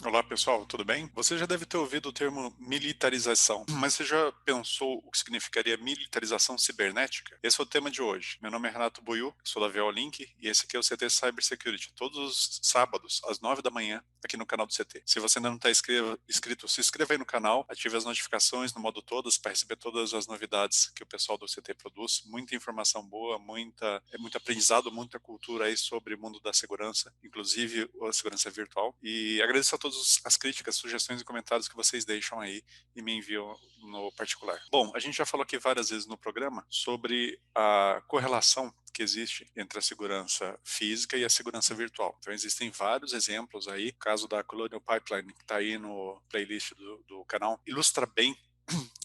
Olá pessoal, tudo bem? Você já deve ter ouvido o termo militarização, mas você já pensou o que significaria militarização cibernética? Esse é o tema de hoje. Meu nome é Renato Buiu, sou da Veolink e esse aqui é o CT Cybersecurity, todos os sábados às 9 da manhã aqui no canal do CT. Se você ainda não está inscrito, se inscreva aí no canal, ative as notificações no modo todas para receber todas as novidades que o pessoal do CT produz. Muita informação boa, muito aprendizado, muita cultura aí sobre o mundo da segurança, inclusive a segurança virtual. E agradeço a todos as críticas, sugestões e comentários que vocês deixam aí e me enviam no particular. Bom, a gente já falou aqui várias vezes no programa sobre a correlação que existe entre a segurança física e a segurança virtual. Então existem vários exemplos aí, o caso da Colonial Pipeline, que está aí no playlist do canal, ilustra bem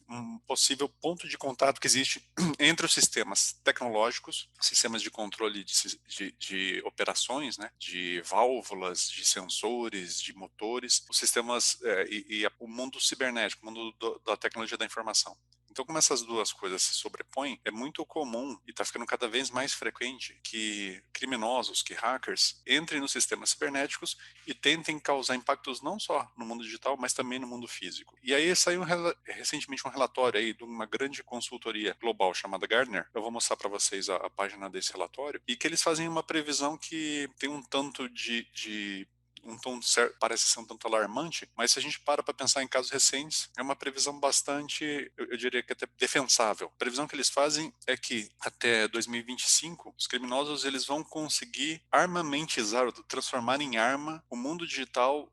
um possível ponto de contato que existe entre os sistemas tecnológicos, sistemas de controle de operações, né, de válvulas, de sensores, de motores, os sistemas e o mundo cibernético, o mundo da tecnologia da informação. Então, como essas duas coisas se sobrepõem, é muito comum e está ficando cada vez mais frequente que criminosos, que hackers, entrem nos sistemas cibernéticos e tentem causar impactos não só no mundo digital, mas também no mundo físico. E aí saiu recentemente um relatório aí de uma grande consultoria global chamada Gartner. Eu vou mostrar para vocês a página desse relatório e que eles fazem uma previsão que tem um tanto de um tom parece ser um tanto alarmante, mas se a gente para pensar em casos recentes, é uma previsão bastante, eu diria que até defensável. A previsão que eles fazem é que até 2025, os criminosos eles vão conseguir armamentizar, transformar em arma o mundo digital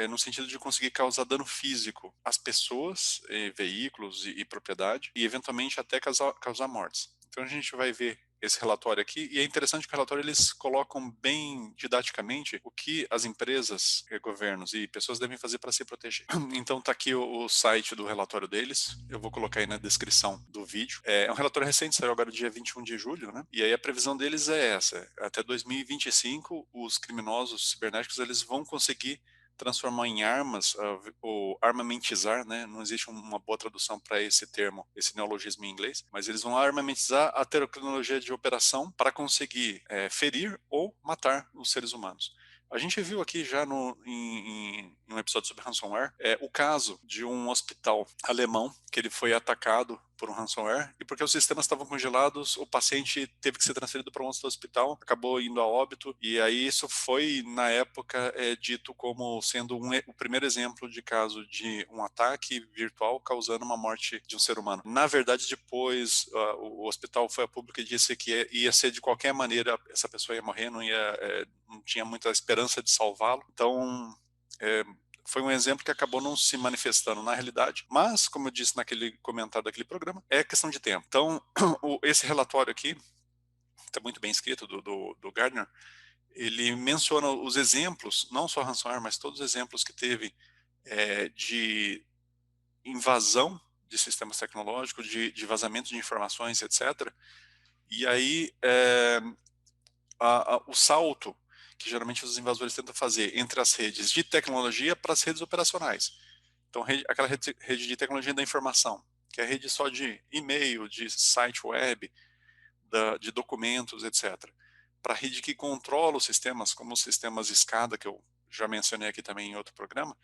no sentido de conseguir causar dano físico às pessoas, veículos e propriedade, e eventualmente até causar mortes. Então a gente vai ver esse relatório aqui, e é interessante que o relatório eles colocam bem didaticamente o que as empresas, governos e pessoas devem fazer para se proteger. Então está aqui o site do relatório deles, eu vou colocar aí na descrição do vídeo. É um relatório recente, saiu agora dia 21 de julho, né? E aí a previsão deles é essa, até 2025 os criminosos cibernéticos eles vão conseguir transformar em armas, ou armamentizar, né? Não existe uma boa tradução para esse termo, esse neologismo em inglês, mas eles vão armamentizar a tecnologia de operação para conseguir ferir ou matar os seres humanos. A gente viu aqui já em um episódio sobre ransomware o caso de um hospital alemão que ele foi atacado por um ransomware e porque os sistemas estavam congelados, o paciente teve que ser transferido para um outro hospital, acabou indo a óbito e aí isso foi na época dito como sendo o primeiro exemplo de caso de um ataque virtual causando uma morte de um ser humano. Na verdade, depois o hospital foi a público e disse que ia ser de qualquer maneira, essa pessoa ia morrer, não tinha muita esperança de salvá-lo. Então, foi um exemplo que acabou não se manifestando na realidade, mas, como eu disse naquele comentário daquele programa, é questão de tempo. Então, esse relatório aqui, está muito bem escrito, do Gardner, ele menciona os exemplos, não só ransomware, mas todos os exemplos que teve de invasão de sistemas tecnológicos, de vazamento de informações, etc. E aí, o salto que geralmente os invasores tentam fazer entre as redes de tecnologia para as redes operacionais. Então, aquela rede de tecnologia da informação, que é a rede só de e-mail, de site web, de documentos, etc. Para a rede que controla os sistemas, como os sistemas SCADA, que eu já mencionei aqui também em outro programa,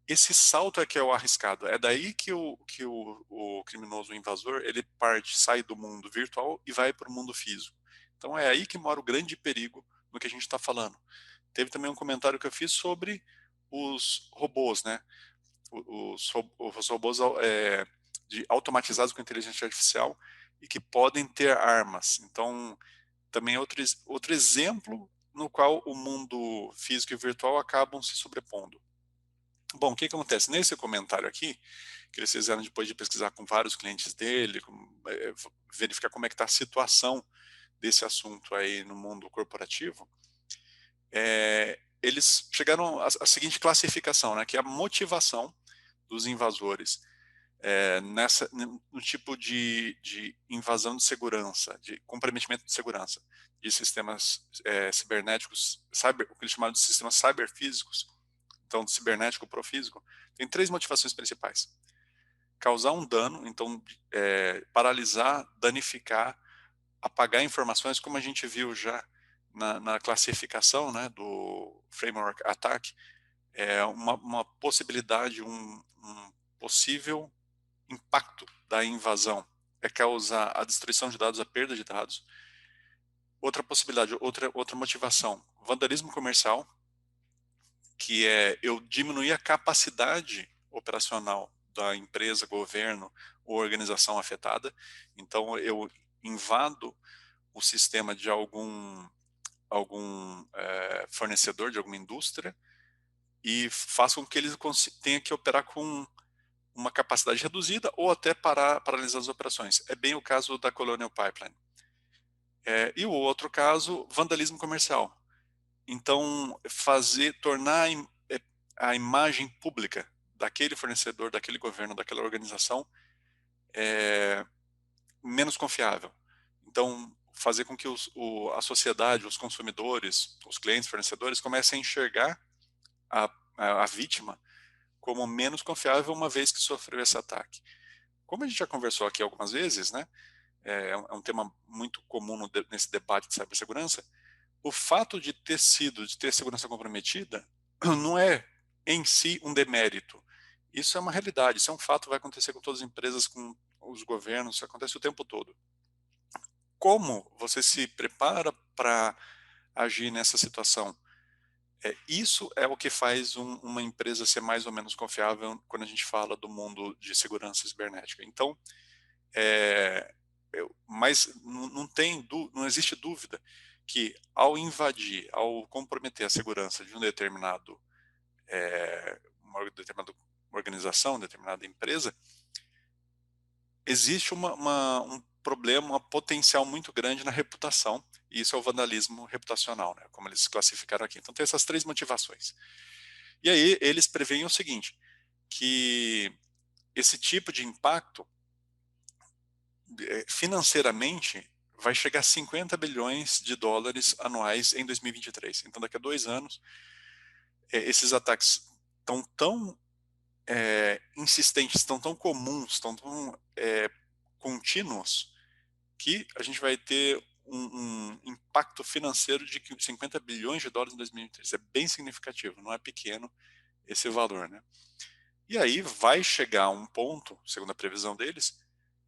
esse salto é que é o arriscado. É daí que o criminoso, o invasor, ele sai do mundo virtual e vai para o mundo físico. Então é aí que mora o grande perigo no que a gente está falando. Teve também um comentário que eu fiz sobre os robôs, né? Os robôs automatizados com inteligência artificial e que podem ter armas. Então, também é outro exemplo no qual o mundo físico e virtual acabam se sobrepondo. Bom, o que acontece? Nesse comentário aqui, que eles fizeram depois de pesquisar com vários clientes dele, verificar como é que está a situação desse assunto aí no mundo corporativo, eles chegaram à seguinte classificação, né, que é a motivação dos invasores no tipo de invasão de segurança, de comprometimento de segurança de sistemas cibernéticos, o que eles chamaram de sistemas cyberfísicos, então do cibernético para o físico, tem três motivações principais. Causar um dano, então paralisar, danificar, apagar informações, como a gente viu já na classificação, né, do Framework Attack, uma possibilidade, um possível impacto da invasão é causar a destruição de dados, a perda de dados. Outra possibilidade, outra motivação, vandalismo comercial, que é eu diminuir a capacidade operacional da empresa, governo ou organização afetada. Então, eu invado o sistema de algum fornecedor, de alguma indústria, e faço com que eles tenham que operar com uma capacidade reduzida ou até paralisar as operações. É bem o caso da Colonial Pipeline. E o outro caso, vandalismo comercial. Então, tornar a imagem pública daquele fornecedor, daquele governo, daquela organização menos confiável. Então, fazer com que a sociedade, os consumidores, os clientes, fornecedores comecem a enxergar a vítima como menos confiável uma vez que sofreu esse ataque. Como a gente já conversou aqui algumas vezes, né, é um tema muito comum nesse debate de cibersegurança, o fato de ter segurança comprometida não é em si um demérito. Isso é uma realidade, isso é um fato, vai acontecer com todas as empresas, com os governos, isso acontece o tempo todo. Como você se prepara para agir nessa situação? Isso é o que faz uma empresa ser mais ou menos confiável quando a gente fala do mundo de segurança cibernética. Então, mas não existe dúvida que ao invadir, ao comprometer a segurança de uma determinada organização, determinada empresa, existe um problema, um potencial muito grande na reputação, e isso é o vandalismo reputacional, né, como eles classificaram aqui. Então tem essas três motivações. E aí eles preveem o seguinte, que esse tipo de impacto financeiramente vai chegar a 50 bilhões de dólares anuais em 2023. Então daqui a 2 anos, esses ataques estão tão insistentes, estão tão comuns, estão tão contínuos, que a gente vai ter um impacto financeiro de 50 bilhões de dólares em 2023. É bem significativo, não é pequeno esse valor, né? E aí vai chegar um ponto, segundo a previsão deles,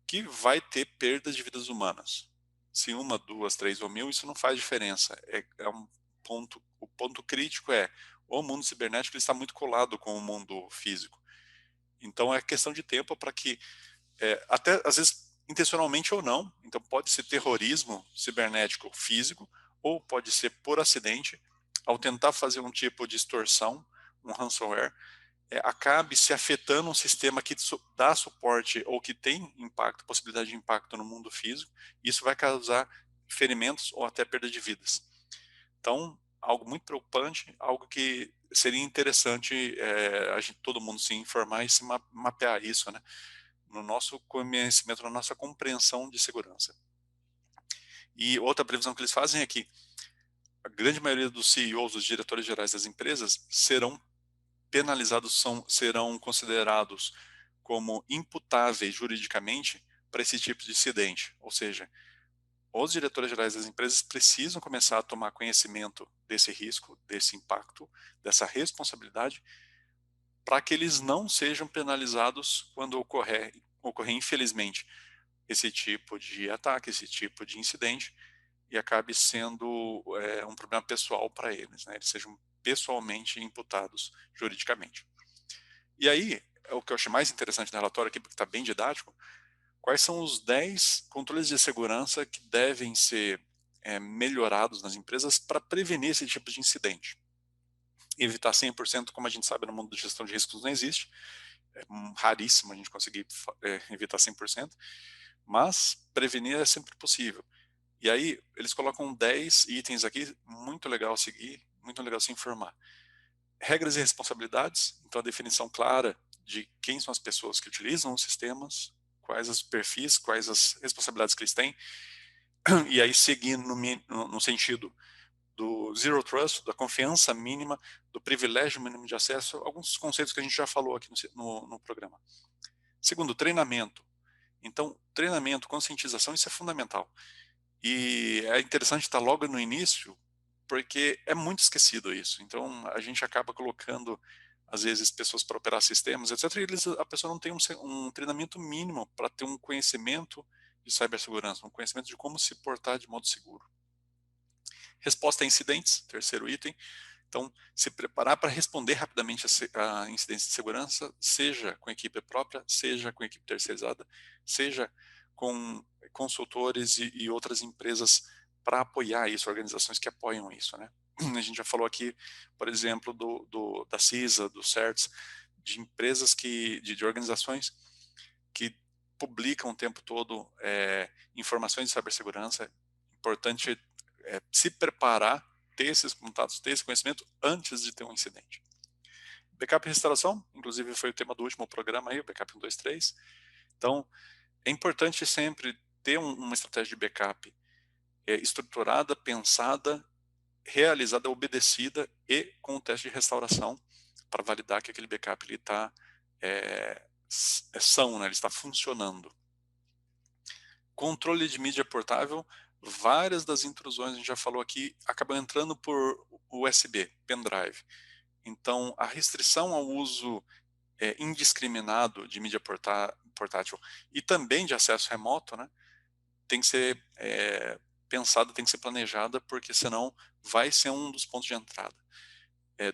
que vai ter perdas de vidas humanas. Se uma, duas, três ou mil, isso não faz diferença. O ponto crítico é o mundo cibernético ele está muito colado com o mundo físico. Então é questão de tempo para que, até às vezes intencionalmente ou não, então pode ser terrorismo cibernético físico, ou pode ser por acidente, ao tentar fazer um tipo de extorsão, um ransomware, acabe se afetando um sistema que dá suporte ou que tem impacto, possibilidade de impacto no mundo físico, isso vai causar ferimentos ou até perda de vidas. Então, algo muito preocupante, algo que seria interessante todo mundo se informar e se mapear isso, né, no nosso conhecimento, na nossa compreensão de segurança. E outra previsão que eles fazem é que a grande maioria dos CEOs, os diretores gerais das empresas, serão penalizados, serão considerados como imputáveis juridicamente para esse tipo de incidente. Ou seja, os diretores gerais das empresas precisam começar a tomar conhecimento desse risco, desse impacto, dessa responsabilidade, para que eles não sejam penalizados quando ocorrer infelizmente, esse tipo de ataque, esse tipo de incidente, e acabe sendo um problema pessoal para eles, né? Eles sejam pessoalmente imputados juridicamente. E aí, o que eu achei mais interessante no relatório aqui, porque está bem didático, quais são os 10 controles de segurança que devem ser melhorados nas empresas para prevenir esse tipo de incidente. Evitar 100%, como a gente sabe, no mundo de gestão de riscos não existe, é raríssimo a gente conseguir evitar 100%, mas prevenir é sempre possível. E aí, eles colocam 10 itens aqui, muito legal seguir, muito legal se informar. Regras e responsabilidades, então a definição clara de quem são as pessoas que utilizam os sistemas, quais os perfis, quais as responsabilidades que eles têm, e aí seguindo no sentido do zero trust, da confiança mínima, do privilégio mínimo de acesso, alguns conceitos que a gente já falou aqui no programa. Segundo, treinamento. Então, treinamento, conscientização, isso é fundamental. E é interessante estar logo no início porque é muito esquecido isso. Então, a gente acaba colocando, às vezes, pessoas para operar sistemas, etc., e a pessoa não tem um treinamento mínimo para ter um conhecimento de cibersegurança, um conhecimento de como se portar de modo seguro. Resposta a incidentes, terceiro item. Então, se preparar para responder rapidamente a incidentes de segurança, seja com equipe própria, seja com equipe terceirizada, seja com consultores e outras empresas para apoiar isso, organizações que apoiam isso, né? A gente já falou aqui, por exemplo, da CISA, do CERTS, de empresas de organizações que publicam o tempo todo informações de cibersegurança. É importante se preparar, ter esses contatos, ter esse conhecimento antes de ter um incidente. Backup e restauração, inclusive foi o tema do último programa aí, o backup 1, 2, 3. Então, é importante sempre ter uma estratégia de backup estruturada, pensada, realizada, obedecida e com o teste de restauração para validar que aquele backup está são, né, ele está funcionando. Controle de mídia portável, várias das intrusões, a gente já falou aqui, acabam entrando por USB, pendrive. Então, a restrição ao uso indiscriminado de mídia portátil e também de acesso remoto, né, tem que ser pensada, tem que ser planejada, porque senão vai ser um dos pontos de entrada.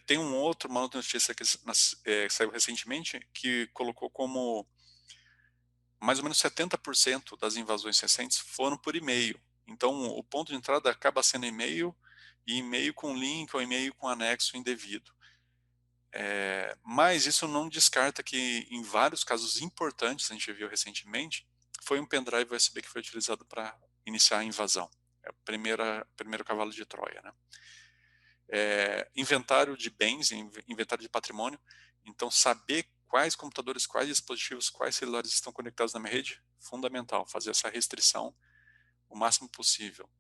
Tem uma outra notícia que saiu recentemente, que colocou como mais ou menos 70% das invasões recentes foram por e-mail. Então, o ponto de entrada acaba sendo e-mail, e e-mail com link ou e-mail com anexo indevido. Mas isso não descarta que, em vários casos importantes, a gente viu recentemente, foi um pendrive USB que foi utilizado para iniciar a invasão. É o primeiro cavalo de Troia, né? Inventário de bens, inventário de patrimônio. Então, saber quais computadores, quais dispositivos, quais celulares estão conectados na minha rede, fundamental, fazer essa restrição o máximo possível.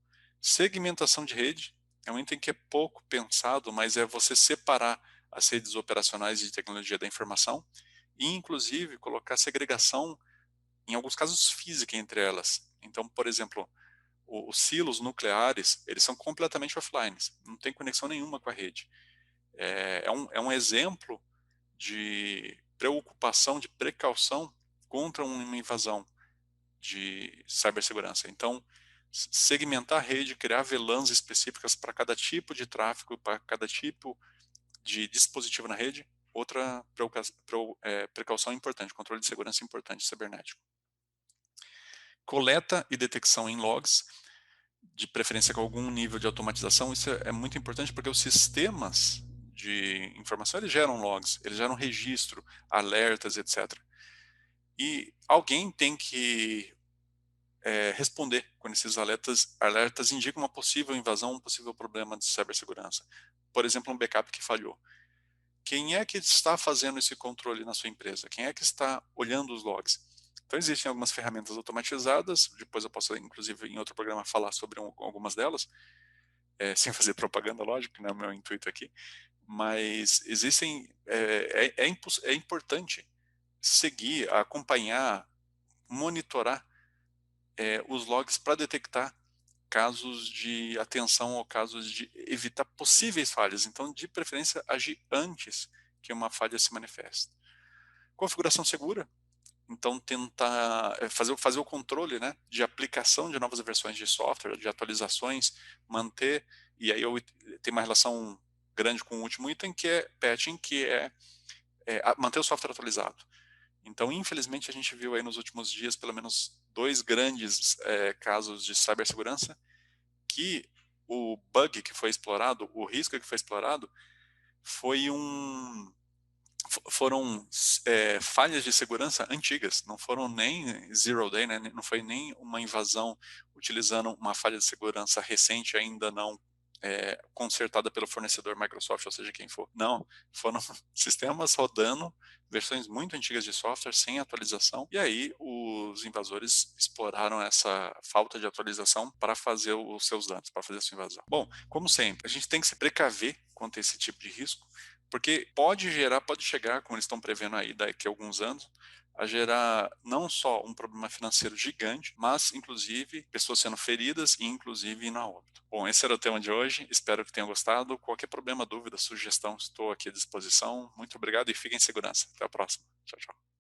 Segmentação de rede é um item que é pouco pensado, mas é você separar as redes operacionais de tecnologia da informação e, inclusive, colocar segregação, em alguns casos, física entre elas. Então, por exemplo, os silos nucleares, eles são completamente offline, não tem conexão nenhuma com a rede. É um exemplo de preocupação, de precaução contra uma invasão de cibersegurança. Então, segmentar a rede, criar VLANs específicas para cada tipo de tráfego, para cada tipo de dispositivo na rede, outra precaução importante, controle de segurança importante cibernético. Coleta e detecção em logs, de preferência com algum nível de automatização, isso é muito importante porque os sistemas de informação, eles geram logs, eles geram registro, alertas, etc. E alguém tem que responder quando esses alertas indicam uma possível invasão, um possível problema de cibersegurança. Por exemplo, um backup que falhou. Quem é que está fazendo esse controle na sua empresa? Quem é que está olhando os logs? Então, existem algumas ferramentas automatizadas, depois eu posso, inclusive, em outro programa, falar sobre algumas delas, sem fazer propaganda, lógico, que não é o meu intuito aqui, mas existem, é importante seguir, acompanhar, monitorar os logs para detectar casos de atenção ou casos de evitar possíveis falhas. Então, de preferência, agir antes que uma falha se manifeste. Configuração segura. Então, tentar fazer o controle, né, de aplicação de novas versões de software, de atualizações, manter, e aí tem uma relação grande com o último item, que é patching, que manter o software atualizado. Então, infelizmente, a gente viu aí nos últimos dias, pelo menos, dois grandes casos de cibersegurança, que o bug que foi explorado, o risco que foi explorado, foram falhas de segurança antigas, não foram nem zero day, né? Não foi nem uma invasão utilizando uma falha de segurança recente, ainda não consertada pelo fornecedor Microsoft, ou seja, quem for. Não, foram sistemas rodando versões muito antigas de software, sem atualização, e aí os invasores exploraram essa falta de atualização para fazer os seus danos, para fazer a sua invasão. Bom, como sempre, a gente tem que se precaver quanto a esse tipo de risco, porque pode gerar, pode chegar, como eles estão prevendo aí daqui a alguns anos, a gerar não só um problema financeiro gigante, mas inclusive pessoas sendo feridas e inclusive indo a óbito. Bom, esse era o tema de hoje, espero que tenham gostado. Qualquer problema, dúvida, sugestão, estou aqui à disposição. Muito obrigado e fiquem em segurança. Até a próxima. Tchau, tchau.